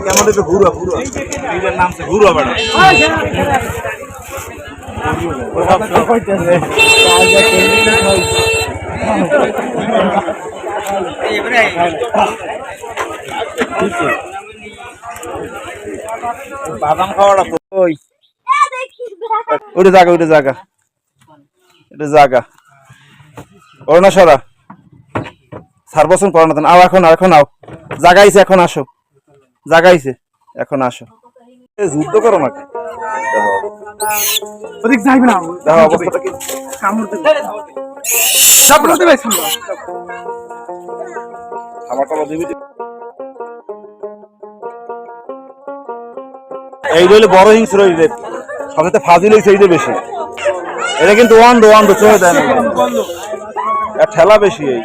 কেমন ঘুরা পুরো নিজের নাম ঘুরা বেড়া বাদাম খাওয়াটা ওই ওটা জায়গা ওটা জায়গা এটা জায়গা অরুণা সরা সার বছর পড়ানো আও এখন আও জাগাইছে এখন আসো জাগাইছে এখন আসো যুদ্ধ করো নাকি ওদিক যাইবে না দেখো অবস্থাটা কি কামড় দিবে সাপড়া দিবে আমারটা দিবি এই হইলে বড় হিংস্র হইলে সবচেয়ে ফাজিল হইছে এইটা বেশি এটা কিন্তু ওয়ান চলে দেয় না ঠেলা বেশি এই